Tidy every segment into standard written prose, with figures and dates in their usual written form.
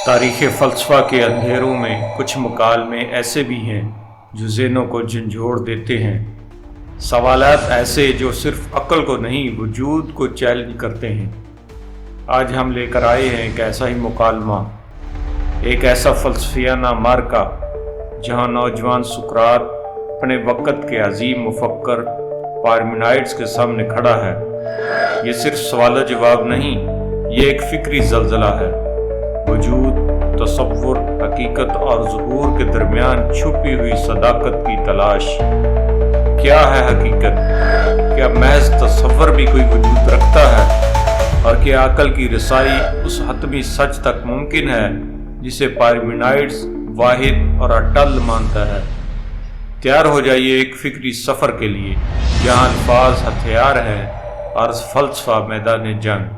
تاریخ فلسفہ کے اندھیروں میں کچھ مکالمے ایسے بھی ہیں جو ذہنوں کو جھنجھوڑ دیتے ہیں، سوالات ایسے جو صرف عقل کو نہیں وجود کو چیلنج کرتے ہیں۔ آج ہم لے کر آئے ہیں ایک ایسا ہی مکالمہ، ایک ایسا فلسفیانہ معرکہ جہاں نوجوان سقراط اپنے وقت کے عظیم مفکر پارمینائڈس کے سامنے کھڑا ہے۔ یہ صرف سوال و جواب نہیں، یہ ایک فکری زلزلہ ہے۔ وجود، تصور، حقیقت اور ظہور کے درمیان چھپی ہوئی صداقت کی تلاش۔ کیا ہے حقیقت؟ کیا محض تصور بھی کوئی وجود رکھتا ہے؟ اور کیا عقل کی رسائی اس حتمی سچ تک ممکن ہے جسے پارمینائڈس واحد اور اٹل مانتا ہے؟ تیار ہو جائیے ایک فکری سفر کے لیے جہاں الفاظ ہتھیار ہیں اور فلسفہ میدان جنگ۔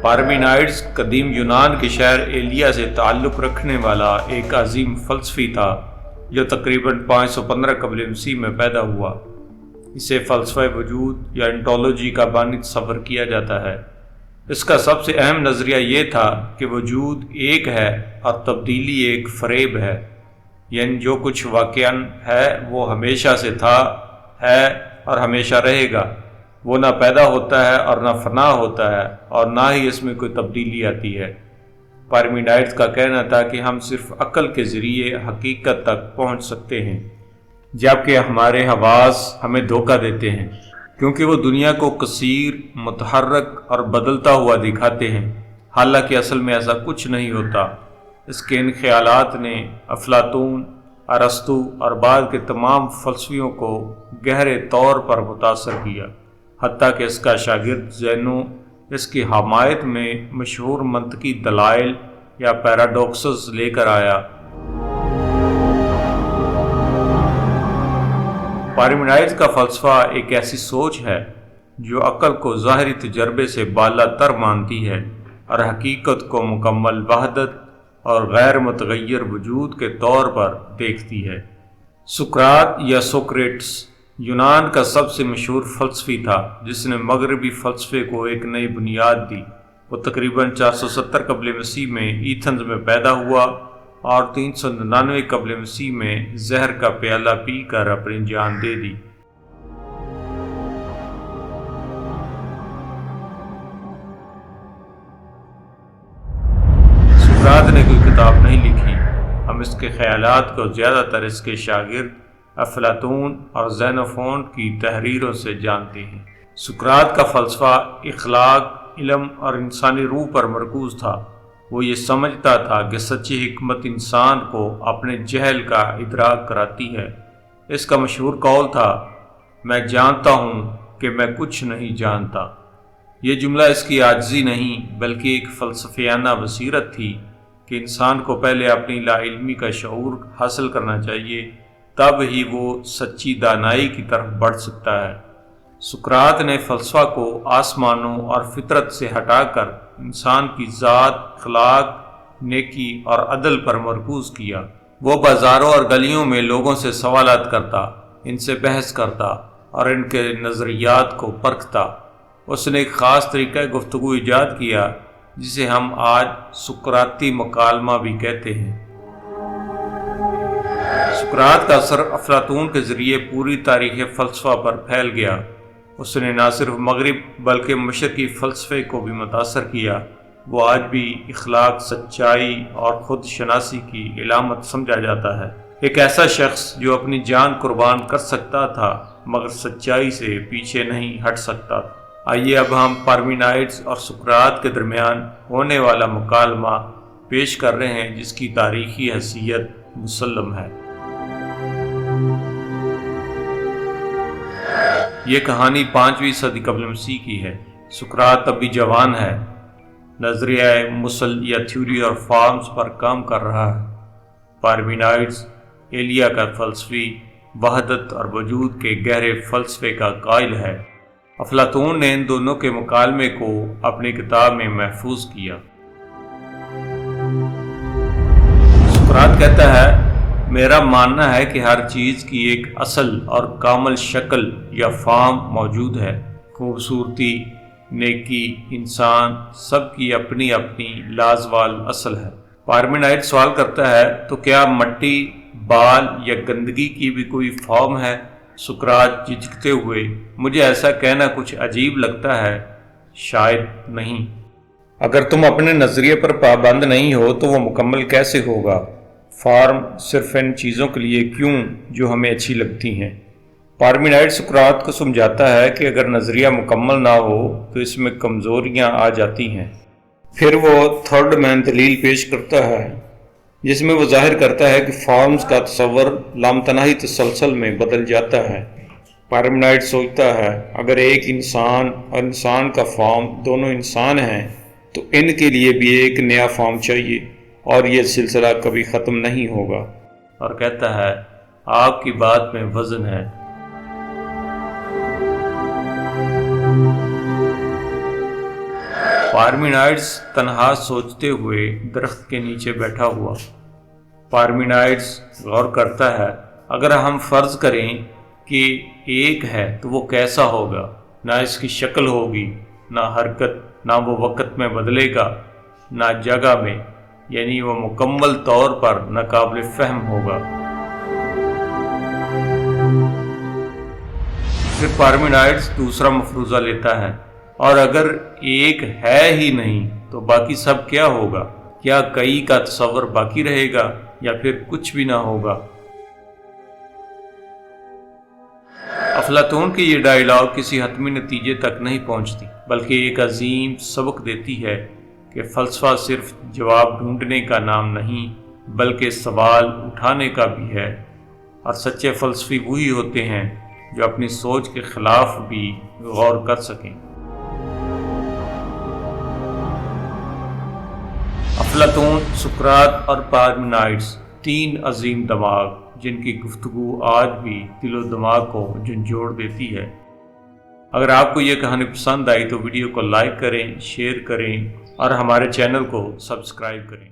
پارمینائڈس قدیم یونان کے شہر ایلیا سے تعلق رکھنے والا ایک عظیم فلسفی تھا جو تقریباً 515 قبل مسیح میں پیدا ہوا۔ اسے فلسفہ وجود یا انٹولوجی کا بانی تصور کیا جاتا ہے۔ اس کا سب سے اہم نظریہ یہ تھا کہ وجود ایک ہے اور تبدیلی ایک فریب ہے، یعنی جو کچھ واقعاً ہے وہ ہمیشہ سے تھا، ہے اور ہمیشہ رہے گا۔ وہ نہ پیدا ہوتا ہے اور نہ فنا ہوتا ہے، اور نہ ہی اس میں کوئی تبدیلی آتی ہے۔ پارمینائڈس کا کہنا تھا کہ ہم صرف عقل کے ذریعے حقیقت تک پہنچ سکتے ہیں، جبکہ ہمارے حواس ہمیں دھوکہ دیتے ہیں، کیونکہ وہ دنیا کو کثیر، متحرک اور بدلتا ہوا دکھاتے ہیں، حالانکہ اصل میں ایسا کچھ نہیں ہوتا۔ اس کے ان خیالات نے افلاطون، ارسطو اور بعد کے تمام فلسفیوں کو گہرے طور پر متاثر کیا، حتیٰ کہ اس کا شاگرد زینو اس کی حمایت میں مشہور منطقی دلائل یا پیراڈوکسز لے کر آیا۔ پارمینائڈس کا فلسفہ ایک ایسی سوچ ہے جو عقل کو ظاہری تجربے سے بالا تر مانتی ہے اور حقیقت کو مکمل وحدت اور غیر متغیر وجود کے طور پر دیکھتی ہے۔ سقراط یا سوکریٹس یونان کا سب سے مشہور فلسفی تھا جس نے مغربی فلسفے کو ایک نئی بنیاد دی۔ وہ تقریباً 470 قبل مسیح میں ایتھنز میں پیدا ہوا اور 399 قبل مسیح میں زہر کا پیالہ پی کر اپنی جان دے دی۔ سقراط نے کوئی کتاب نہیں لکھی، ہم اس کے خیالات کو زیادہ تر اس کے شاگرد افلاطون اور زینوفونٹ کی تحریروں سے جانتے ہیں۔ سقراط کا فلسفہ اخلاق، علم اور انسانی روح پر مرکوز تھا۔ وہ یہ سمجھتا تھا کہ سچی حکمت انسان کو اپنے جہل کا ادراک کراتی ہے۔ اس کا مشہور قول تھا، میں جانتا ہوں کہ میں کچھ نہیں جانتا۔ یہ جملہ اس کی عاجزی نہیں بلکہ ایک فلسفیانہ بصیرت تھی کہ انسان کو پہلے اپنی لا علمی کا شعور حاصل کرنا چاہیے، تب ہی وہ سچی دانائی کی طرف بڑھ سکتا ہے۔ سقراط نے فلسفہ کو آسمانوں اور فطرت سے ہٹا کر انسان کی ذات، اخلاق، نیکی اور عدل پر مرکوز کیا۔ وہ بازاروں اور گلیوں میں لوگوں سے سوالات کرتا، ان سے بحث کرتا اور ان کے نظریات کو پرکھتا۔ اس نے ایک خاص طریقہ گفتگو ایجاد کیا جسے ہم آج سقراطی مکالمہ بھی کہتے ہیں۔ سقراط کا اثر افلاطون کے ذریعے پوری تاریخ فلسفہ پر پھیل گیا۔ اس نے نہ صرف مغرب بلکہ مشرقی فلسفے کو بھی متاثر کیا۔ وہ آج بھی اخلاق، سچائی اور خود شناسی کی علامت سمجھا جاتا ہے۔ ایک ایسا شخص جو اپنی جان قربان کر سکتا تھا مگر سچائی سے پیچھے نہیں ہٹ سکتا۔ آئیے اب ہم پارمینائڈس اور سقراط کے درمیان ہونے والا مکالمہ پیش کر رہے ہیں جس کی تاریخی حیثیت مسلم ہے۔ یہ کہانی 5ویں صدی قبل مسیح کی ہے۔ سقراط اب بھی جوان ہے، نظریہ مسل یا تھیوری اور فارمز پر کام کر رہا ہے۔ پارمینائڈس ایلیا کا فلسفی وحدت اور وجود کے گہرے فلسفے کا قائل ہے۔ افلاطون نے ان دونوں کے مکالمے کو اپنی کتاب میں محفوظ کیا۔ سقراط کہتا ہے، میرا ماننا ہے کہ ہر چیز کی ایک اصل اور کامل شکل یا فارم موجود ہے۔ خوبصورتی، نیکی، انسان، سب کی اپنی اپنی لازوال اصل ہے۔ پارمینائڈ سوال کرتا ہے، تو کیا مٹی، بال یا گندگی کی بھی کوئی فارم ہے؟ سقراط جھجکتے ہوئے، مجھے ایسا کہنا کچھ عجیب لگتا ہے، شاید نہیں۔ اگر تم اپنے نظریے پر پابند نہیں ہو تو وہ مکمل کیسے ہوگا؟ فارم صرف ان چیزوں کے لیے کیوں جو ہمیں اچھی لگتی ہیں؟ پارمینائڈ سقراط کو سمجھاتا ہے کہ اگر نظریہ مکمل نہ ہو تو اس میں کمزوریاں آ جاتی ہیں۔ پھر وہ تھرڈ مین دلیل پیش کرتا ہے جس میں وہ ظاہر کرتا ہے کہ فارمز کا تصور لامتناہی تسلسل میں بدل جاتا ہے۔ پارمینائڈ سوچتا ہے، اگر ایک انسان اور انسان کا فارم دونوں انسان ہیں تو ان کے لیے بھی ایک نیا فارم چاہیے اور یہ سلسلہ کبھی ختم نہیں ہوگا۔ اور کہتا ہے، آپ کی بات میں وزن ہے۔ پارمینائڈس تنہا سوچتے ہوئے درخت کے نیچے بیٹھا ہوا۔ پارمینائڈس غور کرتا ہے، اگر ہم فرض کریں کہ ایک ہے تو وہ کیسا ہوگا؟ نہ اس کی شکل ہوگی، نہ حرکت، نہ وہ وقت میں بدلے گا، نہ جگہ میں، یعنی وہ مکمل طور پر ناقابل فہم ہوگا۔ پھر پارمینائڈس دوسرا مفروضہ لیتا ہے، اور اگر ایک ہے ہی نہیں تو باقی سب کیا ہوگا؟ کیا کئی کا تصور باقی رہے گا یا پھر کچھ بھی نہ ہوگا؟ افلاطون کی یہ ڈائیلاگ کسی حتمی نتیجے تک نہیں پہنچتی، بلکہ ایک عظیم سبق دیتی ہے کہ فلسفہ صرف جواب ڈھونڈنے کا نام نہیں بلکہ سوال اٹھانے کا بھی ہے، اور سچے فلسفی وہی ہوتے ہیں جو اپنی سوچ کے خلاف بھی غور کر سکیں۔ افلاطون، سقراط اور پارمینائڈس، تین عظیم دماغ جن کی گفتگو آج بھی دل و دماغ کو جھنجھوڑ دیتی ہے۔ اگر آپ کو یہ کہانی پسند آئی تو ویڈیو کو لائک کریں، شیئر کریں اور ہمارے چینل کو سبسکرائب کریں۔